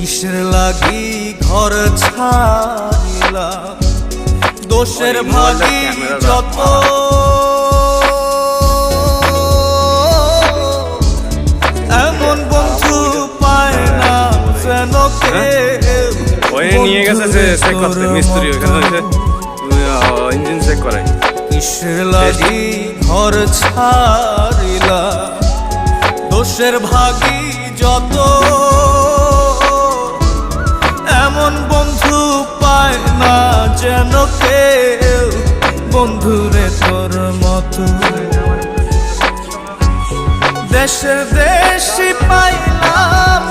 কিসের লাগি ঘর ছাড়িলাম, দোষের ভাগি যত এমন বন্ধু পায় না যেন কেউ। নিয়ে গেছে যে চেক করতে মিস্ত্রি, ওখানে ইঞ্জিন চেক করে। কিসের লাগি ঘর ছাড়িলাম, দোষের ভাগি যত এমন বন্ধু পায় না যেন কেউ। বন্ধুরে তোর মতো দেশের দেশি পাইলাম